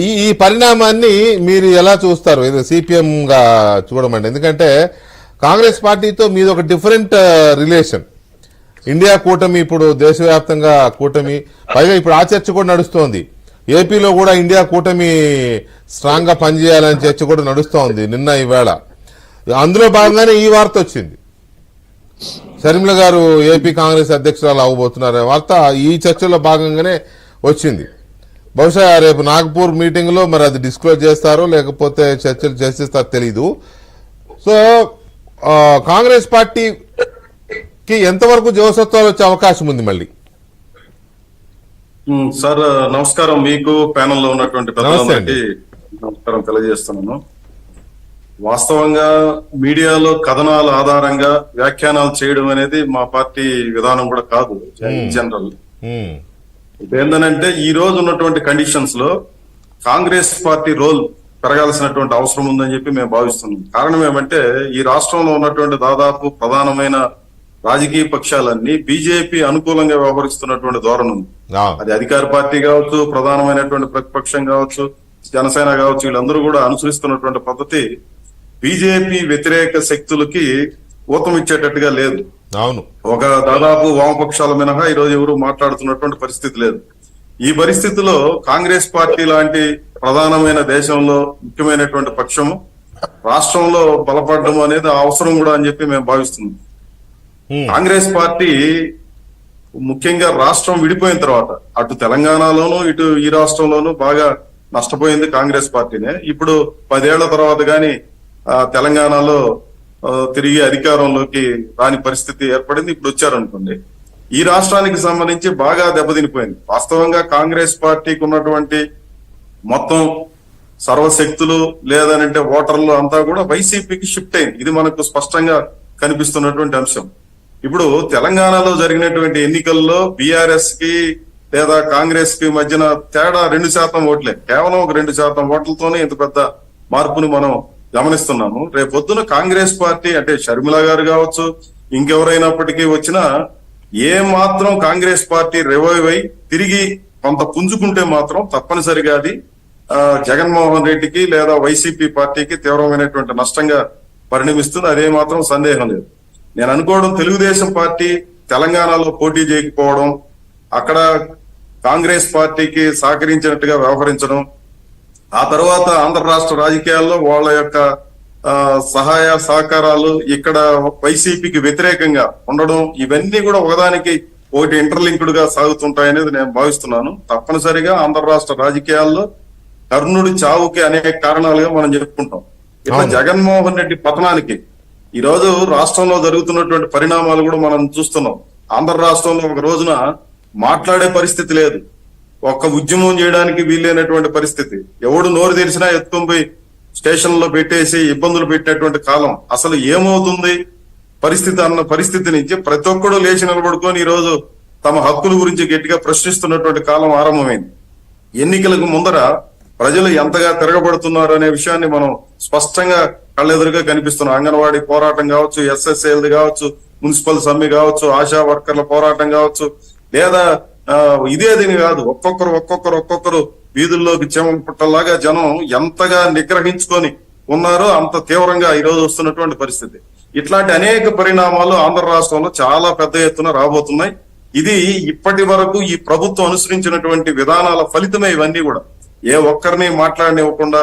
ఈ ఈ పరిణామాన్ని మీరు ఎలా చూస్తారు? ఇది సిపిఎం గా చూడమండి, ఎందుకంటే కాంగ్రెస్ పార్టీతో మీది ఒక డిఫరెంట్ రిలేషన్. ఇండియా కూటమి ఇప్పుడు దేశవ్యాప్తంగా కూటమి, పైగా ఇప్పుడు ఆ చర్చ కూడా నడుస్తోంది. ఏపీలో కూడా ఇండియా కూటమి స్ట్రాంగ్ గా పనిచేయాలని చర్చ కూడా నడుస్తోంది నిన్న ఈవేళ. అందులో భాగంగానే ఈ వార్త వచ్చింది, షర్మిల గారు ఏపీ కాంగ్రెస్ అధ్యక్షురాలు అవ్వబోతున్నారనే వార్త ఈ చర్చలో భాగంగానే వచ్చింది. బహుశా రేపు నాగపూర్ మీటింగ్ లో మరి అది డిస్క్లోజ్ చేస్తారో లేకపోతే చర్చలు చేస్తారో తెలీదు. సో కాంగ్రెస్ పార్టీకి ఎంతవరకు జవసత్వాలు వచ్చే అవకాశం ఉంది మళ్ళీ? సార్ నమస్కారం, మీకు ప్యానెల్ లో ఉన్నటువంటి పెద్దలందరికీ నమస్కారం తెలియజేస్తున్నాను. వాస్తవంగా మీడియాలో కథనాల ఆధారంగా వ్యాఖ్యానాలు చేయడం అనేది మా పార్టీ విధానం కూడా కాదు ఇన్ జనరల్. ఏంటంటే ఈ రోజు ఉన్నటువంటి కండిషన్స్ లో కాంగ్రెస్ పార్టీ రోల్ పెరగాల్సినటువంటి అవసరం ఉందని చెప్పి మేము భావిస్తున్నాం. కారణం ఏమంటే ఈ రాష్ట్రంలో ఉన్నటువంటి దాదాపు ప్రధానమైన రాజకీయ పక్షాలన్నీ బీజేపీ అనుకూలంగా వ్యవహరిస్తున్నటువంటి ధోరణి ఉంది. అది అధికార పార్టీ కావచ్చు, ప్రధానమైనటువంటి ప్రతిపక్షం కావచ్చు, జనసేన కావచ్చు, వీళ్ళందరూ కూడా అనుసరిస్తున్నటువంటి పద్ధతి బీజేపీ వ్యతిరేక శక్తులకి ఊతం ఇచ్చేటట్టుగా లేదు. అవును, ఒక దాదాపు వామపక్షాల మినహా ఈ రోజు ఎవరు మాట్లాడుతున్నటువంటి పరిస్థితి లేదు. ఈ పరిస్థితిలో కాంగ్రెస్ పార్టీ లాంటి ప్రధానమైన దేశంలో ముఖ్యమైనటువంటి పక్షము రాష్ట్రంలో బలపడడం అనేది అవసరం కూడా అని చెప్పి మేము భావిస్తున్నాం. కాంగ్రెస్ పార్టీ ముఖ్యంగా రాష్ట్రం విడిపోయిన తర్వాత అటు తెలంగాణలోను ఇటు ఈ రాష్ట్రంలోనూ బాగా నష్టపోయింది కాంగ్రెస్ పార్టీనే. ఇప్పుడు 10 ఏళ్ల తర్వాత గాని తెలంగాణలో తిరిగి అధికారంలోకి రాని పరిస్థితి ఏర్పడింది. ఇప్పుడు వచ్చారనుకోండి, ఈ రాష్ట్రానికి సంబంధించి బాగా దెబ్బతినిపోయింది. వాస్తవంగా కాంగ్రెస్ పార్టీకి ఉన్నటువంటి మొత్తం సర్వశక్తులు లేదనంటే ఓటర్లు అంతా కూడా వైసీపీకి షిఫ్ట్ అయింది. ఇది మనకు స్పష్టంగా కనిపిస్తున్నటువంటి అంశం. ఇప్పుడు తెలంగాణలో జరిగినటువంటి ఎన్నికల్లో బీఆర్ఎస్ కి లేదా కాంగ్రెస్ కి మధ్యన తేడా 2% ఓట్లే, కేవలం ఒక 2% ఓట్లతోనే ఇంత పెద్ద మార్పును మనం గమనిస్తున్నాము. రేపొద్దున కాంగ్రెస్ పార్టీ అంటే షర్మిల గారు కావచ్చు, ఇంకెవరైనప్పటికీ వచ్చినా ఏ మాత్రం కాంగ్రెస్ పార్టీ రివైవ్ అయి తిరిగి కొంత పుంజుకుంటే మాత్రం తప్పనిసరిగా అది జగన్మోహన్ రెడ్డికి లేదా వైసీపీ పార్టీకి తీవ్రమైనటువంటి నష్టంగా పరిణమిస్తుంది. అదే మాత్రం సందేహం లేదు. నేను అనుకోవడం తెలుగుదేశం పార్టీ తెలంగాణలో పోటీ చేయకపోవడం, అక్కడ కాంగ్రెస్ పార్టీకి సహకరించినట్టుగా వ్యవహరించడం, ఆ తర్వాత ఆంధ్ర రాష్ట్ర రాజకీయాల్లో వాళ్ళ యొక్క సహాయ సహకారాలు ఇక్కడ వైసీపీకి వ్యతిరేకంగా ఉండడం, ఇవన్నీ కూడా ఒకదానికి ఒకటి ఇంటర్లింక్డ్ గా సాగుతుంటాయనేది నేను భావిస్తున్నాను. తప్పనిసరిగా ఆంధ్ర రాష్ట్ర రాజకీయాల్లో కర్ణుడి చావుకి అనేక కారణాలుగా మనం చెప్పుకుంటాం. ఇట్లా జగన్మోహన్ రెడ్డి పతనానికి ఈ రోజు రాష్ట్రంలో జరుగుతున్నటువంటి పరిణామాలు కూడా మనం చూస్తున్నాం. ఆంధ్ర రాష్ట్రంలో ఒక రోజున మాట్లాడే పరిస్థితి లేదు, ఒక్క ఉద్యమం చేయడానికి వీలైనటువంటి పరిస్థితి. ఎవడు నోరు తెరిచినా ఎత్తుకొని స్టేషన్ లో పెట్టేసి ఇబ్బందులు పెట్టినటువంటి కాలం. అసలు ఏమవుతుంది పరిస్థితి అన్న పరిస్థితి నుంచి ప్రతి ఒక్కడు లేచి నిలబడుకొని ఈ రోజు తమ హక్కుల గురించి గట్టిగా ప్రశ్నిస్తున్నటువంటి కాలం ఆరంభమైంది. ఎన్నికలకు ముందర ప్రజలు ఎంతగా తిరగబడుతున్నారు అనే విషయాన్ని మనం స్పష్టంగా కళ్ళెదురుగా కనిపిస్తున్నాం. అంగన్వాడీ పోరాటం కావచ్చు, ఎస్ఎస్ఏల్ది కావచ్చు, మున్సిపల్ సమ్మె కావచ్చు, ఆశా వర్కర్ల పోరాటం కావచ్చు, లేదా ఇదేదిని కాదు, ఒక్కొక్కరు వీధుల్లోకి చెమ పుట్టలాగా జనం ఎంతగా నిగ్రహించుకొని ఉన్నారో అంత తీవ్రంగా ఈ రోజు వస్తున్నటువంటి పరిస్థితి. ఇట్లాంటి అనేక పరిణామాలు ఆంధ్ర రాష్ట్రంలో చాలా పెద్ద ఎత్తున రాబోతున్నాయి. ఇది ఇప్పటి వరకు ఈ ప్రభుత్వం అనుసరించినటువంటి విధానాల ఫలితమే ఇవన్నీ కూడా. ఏ ఒక్కరిని మాట్లాడనివ్వకుండా,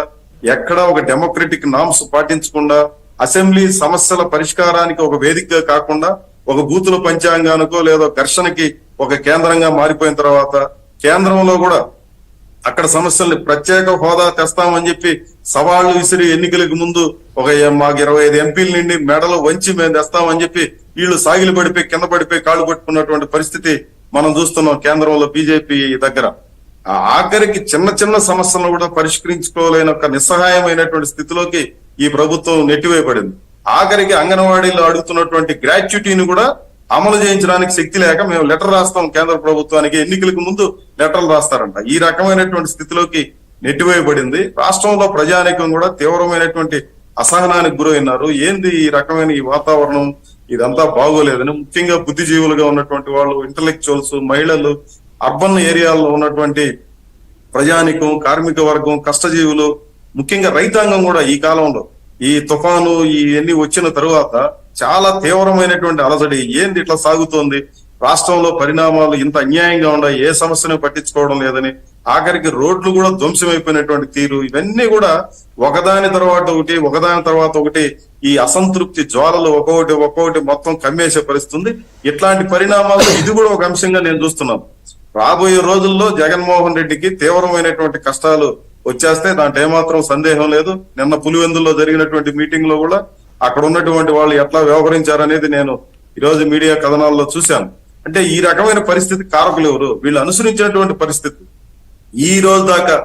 ఎక్కడా ఒక డెమోక్రటిక్ నామ్స్ పాటించకుండా, అసెంబ్లీ సమస్యల పరిష్కారానికి ఒక వేదికగా కాకుండా ఒక బూతుల పంచాంగానికో లేదా ఘర్షణకి ఒక కేంద్రంగా మారిపోయిన తర్వాత కేంద్రంలో కూడా అక్కడ సమస్యల్ని ప్రత్యేక హోదా తెస్తామని చెప్పి సవాళ్లు విసిరి ఎన్నికలకు ముందు ఒక మాకు 25 ఎంపీల నుండి మెడలు వంచి మేము తెస్తామని చెప్పి వీళ్ళు సాగిలి పడిపోయి కింద పడిపోయి కాళ్ళు పట్టుకున్నటువంటి పరిస్థితి మనం చూస్తున్నాం కేంద్రంలో బీజేపీ దగ్గర. ఆఖరికి చిన్న సమస్యలను కూడా పరిష్కరించుకోలేని ఒక నిస్సహాయమైనటువంటి స్థితిలోకి ఈ ప్రభుత్వం నెట్టివేయబడింది. ఆఖరికి అంగన్వాడీలో అడుగుతున్నటువంటి గ్రాట్యుటీని కూడా అమలు చేయించడానికి శక్తి లేక మేము లెటర్ రాస్తాం కేంద్ర ప్రభుత్వానికి, ఎన్నికలకు ముందు లెటర్లు రాస్తారంట. ఈ రకమైనటువంటి స్థితిలోకి నెట్టివేయబడింది. రాష్ట్రంలో ప్రజానీకం కూడా తీవ్రమైనటువంటి అసహనానికి గురైనారు. ఏంది ఈ రకమైన ఈ వాతావరణం, ఇదంతా బాగోలేదని ముఖ్యంగా బుద్ధిజీవులుగా ఉన్నటువంటి వాళ్ళు, ఇంటలెక్చువల్స్, మహిళలు, అర్బన్ ఏరియాల్లో ఉన్నటువంటి ప్రజానికం, కార్మిక వర్గం, కష్టజీవులు, ముఖ్యంగా రైతాంగం కూడా ఈ కాలంలో ఈ తుఫాను ఇవన్నీ వచ్చిన తరువాత చాలా తీవ్రమైనటువంటి అలజడి. ఏంది ఇట్లా సాగుతోంది, రాష్ట్రంలో పరిణామాలు ఇంత అన్యాయంగా ఉన్నాయి, ఏ సమస్యను పట్టించుకోవడం లేదని, ఆఖరికి రోడ్లు కూడా ధ్వంసమైపోయినటువంటి తీరు, ఇవన్నీ కూడా ఒకదాని తర్వాత ఒకటి ఈ అసంతృప్తి జ్వాలలు ఒక్కొక్కటి మొత్తం కమ్మేసే పరిస్థితుంది. ఇట్లాంటి పరిణామాలు ఇది కూడా ఒక అంశంగా నేను చూస్తున్నాను. రాబోయే రోజుల్లో జగన్మోహన్ రెడ్డికి తీవ్రమైనటువంటి కష్టాలు వచ్చేస్తే దాంట్లో ఏమాత్రం సందేహం లేదు. నిన్న పులివెందుల్లో జరిగినటువంటి మీటింగ్ లో కూడా అక్కడ ఉన్నటువంటి వాళ్ళు ఎట్లా వ్యవహరించారనేది నేను ఈరోజు మీడియా కథనాల్లో చూశాను. అంటే ఈ రకమైన పరిస్థితి కారకులు ఎవరు? వీళ్ళు అనుసరించినటువంటి పరిస్థితి. ఈ రోజు దాకా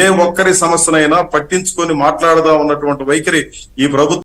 ఏ ఒక్కరి సమస్యనైనా పట్టించుకొని మాట్లాడదా ఉన్నటువంటి వైఖరి ఈ ప్రభుత్వం